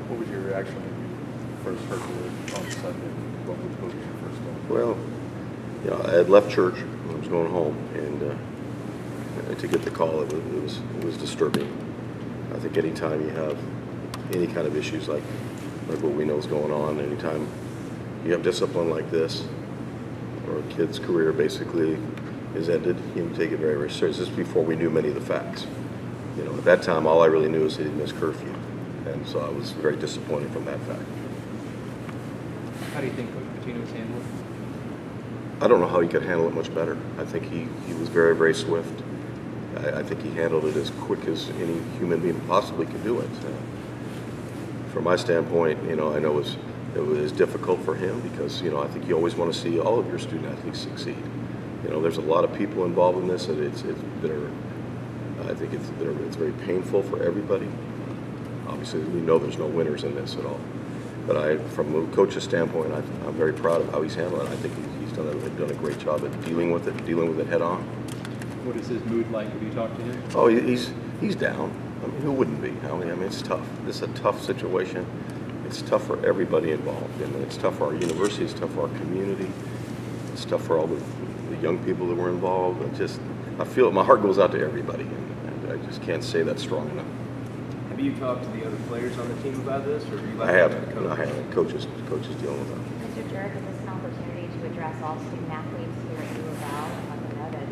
What was your reaction when you first heard the word on Sunday? What was your first thought? Well, you know, I had left church when I was going home, and to get the call, it was disturbing. I think anytime you have any kind of issues like what we know is going on, anytime you have discipline like this, or a kid's career basically is ended, you take it very, very serious. This is before we knew many of the facts. You know, at that time, all I really knew is that he missed curfew, and so I was very disappointed from that fact. How do you think Coach Pitino's handled it? I don't know how he could handle it much better. I think he was very, very swift. I think he handled it as quick as any human being possibly could do it. From my standpoint, you know, I know it was difficult for him because, you know, I think you always want to see all of your student athletes succeed. You know, there's a lot of people involved in this, and I think it's very painful for everybody. Obviously, we know there's no winners in this at all. But from a coach's standpoint, I'm very proud of how he's handled it. I think he's done a great job at dealing with it head on. What is his mood like? Have you talked to him? Oh, he's down. I mean, who wouldn't be? I mean, it's tough. This is a tough situation. It's tough for everybody involved, and it's tough for our university. It's tough for our community. It's tough for all the young people that were involved. I feel my heart goes out to everybody, and I just can't say that strong enough. Have you talked to the other players on the team about this, or you I haven't. No, I haven't. Coaches dealing with that. Mr. Jurich, is this an opportunity to address all student athletes here at Louisville and let them know that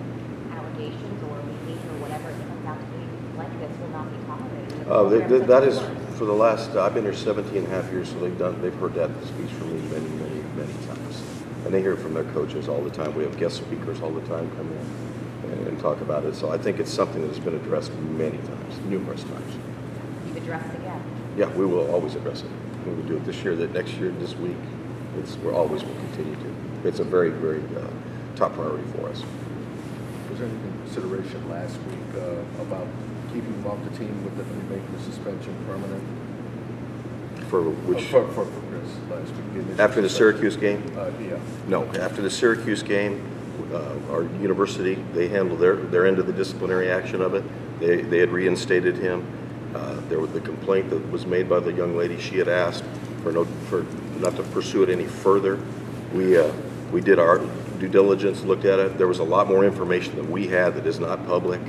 allegations or behavior or whatever it turns out to be like this will not be tolerated? That is for the last. I've been here 17 and a half years, so they've heard that speech from me many, many, many times, and they hear it from their coaches all the time. We have guest speakers all the time come in and talk about it. So I think it's something that has been addressed many times, numerous times. You've addressed it again. Yeah, we will always address it. We will do it this year, that next year, this week. We're always will continue to. It's a very, very top priority for us. Was there any consideration last week about keeping him off the team with making the suspension permanent? For which? For Chris last week. After the Syracuse game? Yeah. No, after the Syracuse game, our university, they handled their end of the disciplinary action of it. They had reinstated him. There was the complaint that was made by the young lady. She had asked for not to pursue it any further. We did our due diligence, looked at it. There was a lot more information than we had that is not public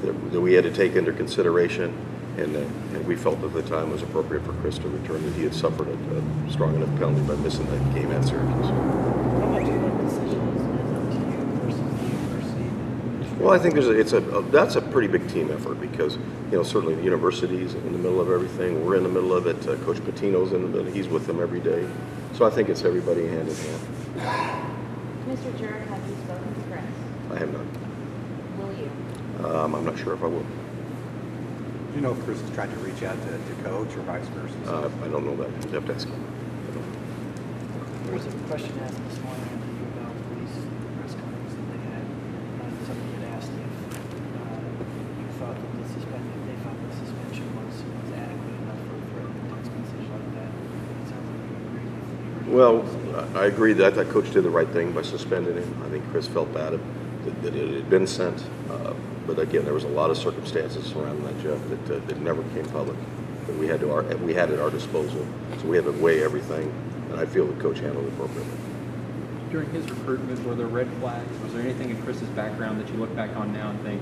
that we had to take into consideration, and we felt at the time it was appropriate for Chris to return, that he had suffered a strong enough penalty by missing that game at Syracuse. How much of that decision is up to you versus the university? Well, I think that's a pretty big team effort because, you know, certainly the university's in the middle of everything. We're in the middle of it. Coach Pitino's in the middle. He's with them every day. So I think it's everybody hand in hand. Mr. Jurich, have you spoken to Chris? I have not. Will you? I'm not sure if I will. Do you know if Chris is trying to reach out to coach or vice versa? I don't know that. You have to ask him. There was a question asked this morning to you about these press conferences that they had. Somebody had asked if you thought that they thought the suspension was adequate enough for a text message like that. It sounds like you agree with you. Well, I agree that I thought Coach did the right thing by suspending him. I think Chris felt bad that it had been sent. But again, there was a lot of circumstances surrounding that, Jeff, that never came public. That we had at our disposal, so we had to weigh everything, and I feel that Coach handled it appropriately. During his recruitment, were there red flags? Was there anything in Chris's background that you look back on now and think,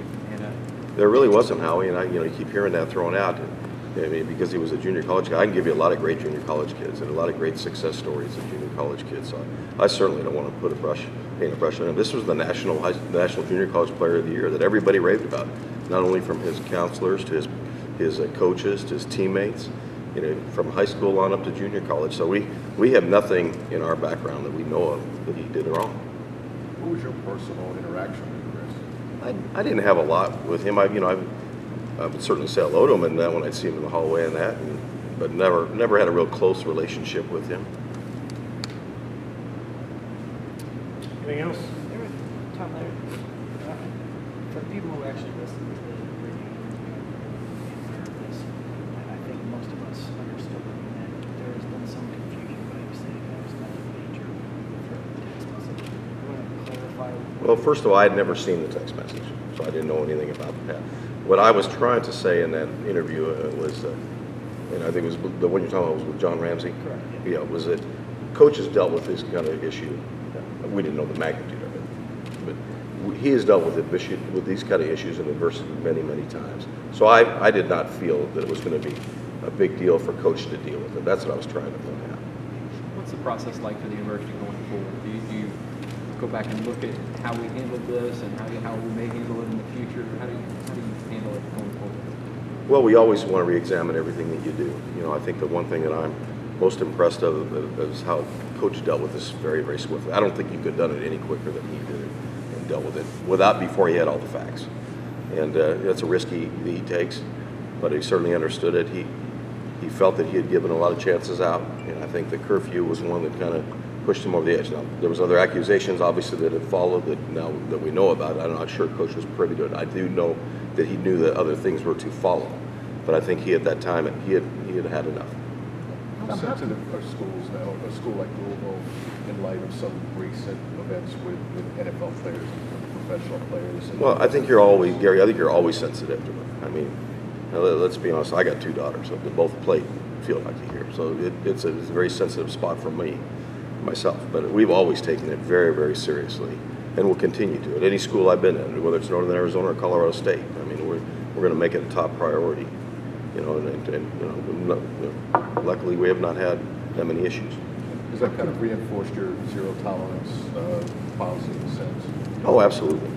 There really wasn't, Howie, and you keep hearing that thrown out. I mean, because he was a junior college guy, I can give you a lot of great junior college kids and a lot of great success stories of junior college kids. So I certainly don't want to paint a brush on him. This was the national junior college player of the year that everybody raved about, not only from his counselors to his coaches to his teammates, from high school on up to junior college. So we have nothing in our background that we know of that he did wrong. What was your personal interaction with Chris? I didn't have a lot with him. I would certainly say hello to him, and then when I'd see him in the hallway and that, but never had a real close relationship with him. Anything else? Tom, for the people who actually listen to the radio and this, I think most of us understood that there has been some confusion by you saying there was nothing major for the text message. You want to clarify? Well, first of all, I had never seen the text message, so I didn't know anything about that. What I was trying to say in that interview was, and I think it was the one you're talking about was with John Ramsey. Correct, Yeah, was that coaches dealt with this kind of issue. We didn't know the magnitude of it, but he has dealt with these kind of issues in adversity many, many times. So I did not feel that it was going to be a big deal for coach to deal with it. That's what I was trying to point out. What's the process like for the university going forward? Do you go back and look at how we handled this and how we may handle it in the future? How do you handle it going forward? Well, we always want to re-examine everything that you do. You know, I think the one thing that I'm most impressed of is how Coach dealt with this very, very swiftly. I don't think you could have done it any quicker than he did it and dealt with it before he had all the facts. And that's a risk he takes, but he certainly understood it. He felt that he had given a lot of chances out, and I think the curfew was one that kind of pushed him over the edge. Now, there was other accusations, obviously, that had followed that now that we know about. I'm not sure Coach was privy to it. I do know that he knew that other things were to follow, but I think he at that time he had enough. How sensitive are schools now, a school like Louisville, in light of some recent events with NFL players and professional players? Well, I think you're always sensitive to it. I mean, let's be honest, I got 2 daughters, so they both play field hockey here. So it's a very sensitive spot for me, myself. But we've always taken it very, very seriously, and will continue to. At any school I've been in, whether it's Northern Arizona or Colorado State, I mean, we're going to make it a top priority. You know, luckily we have not had that many issues. Does that kind of reinforce your zero tolerance policy in a sense? Oh, absolutely.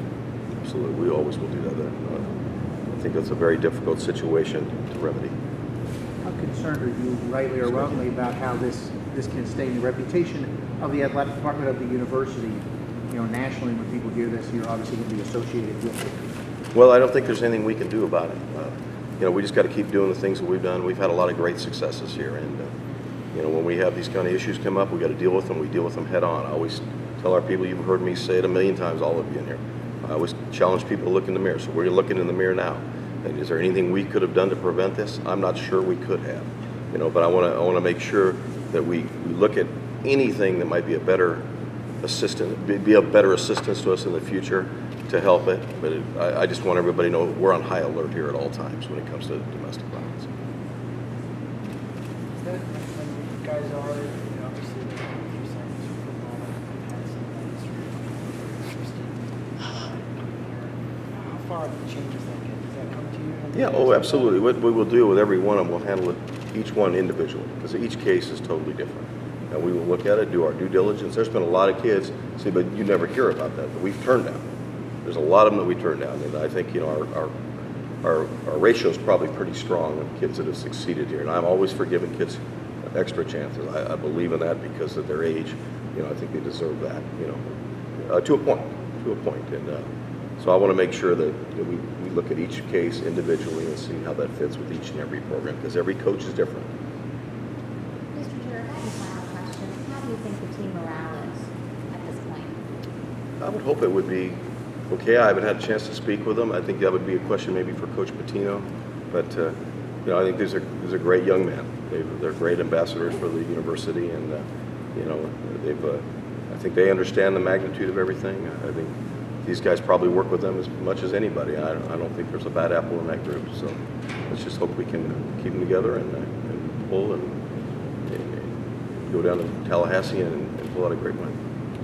Absolutely. We always will do that. I think that's a very difficult situation to remedy. How concerned are you, rightly or wrongly, about how this can stain the reputation of the athletic department of the university? You know, nationally, when people hear this, you're obviously going to be associated with it. Well, I don't think there's anything we can do about it. You know, we just got to keep doing the things that we've done. We've had a lot of great successes here, and you know, when we have these kind of issues come up, we got to deal with them. We deal with them head on. I always tell our people, you've heard me say it a million times, all of you in here. I always challenge people to look in the mirror. So we're looking in the mirror now. And is there anything we could have done to prevent this? I'm not sure we could have. You know, but I want to make sure that we look at anything that might be a better assistant, be a better assistance to us in the future to help it. But I just want everybody to know we're on high alert here at all times when it comes to domestic violence. Is that when you guys are, you know, obviously, like you said, football, had some interesting. How far have the changes that get? Does that come to you? Yeah, oh, absolutely. What we will do with every one of them, we'll handle it, each one individually, because each case is totally different. And we will look at it, do our due diligence. There's been a lot of kids, see, but you never hear about that, but we've turned down. There's a lot of them that we turned down, and I think, you know, our ratio is probably pretty strong of kids that have succeeded here. And I'm always for giving kids extra chances. I believe in that because of their age. You know, I think they deserve that, you know, to a point. And so I want to make sure that we look at each case individually and see how that fits with each and every program, because every coach is different. Mr. Jurich, I have a final question. How do you think the team morale is at this point? I would hope it would be okay. I haven't had a chance to speak with them. I think that would be a question maybe for Coach Patino. But, you know, I think these are great young men. They're great ambassadors for the university, and, you know, I think they understand the magnitude of everything. I think these guys probably work with them as much as anybody. I don't think there's a bad apple in that group. So let's just hope we can keep them together and pull and go down to Tallahassee and pull out a great win.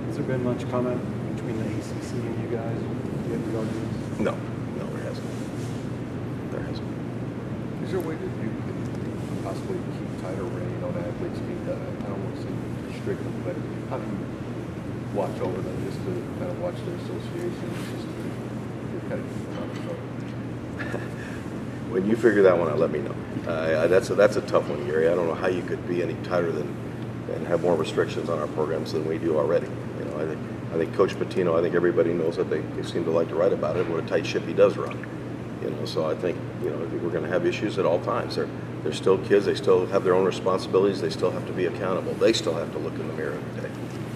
Has there been much comment between the ACC and you guys? Do you have the arguments? No, there hasn't. There hasn't. Is there a way that you can possibly keep tighter rein on athletes? I don't want to say restrict them, but how do you watch over them just to kind of watch their associations, just to kind of keep them out of trouble? When you figure that one out, let me know. That's a tough one, Gary. I don't know how you could be any tighter than and have more restrictions on our programs than we do already. You know, I think Coach Patino, I think everybody knows that they seem to like to write about it, what a tight ship he does run. You know, so I think we're going to have issues at all times. They're still kids. They still have their own responsibilities. They still have to be accountable. They still have to look in the mirror every day.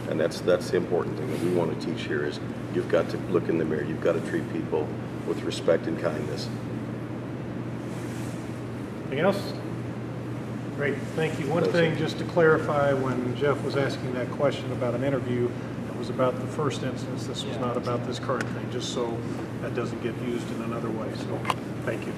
And that's the important thing that we want to teach here is you've got to look in the mirror. You've got to treat people with respect and kindness. Anything else? Great, thank you. One thing, just to clarify, when Jeff was asking that question about an interview, it was about the first instance. This was not about this current thing, just so that doesn't get used in another way. So, thank you.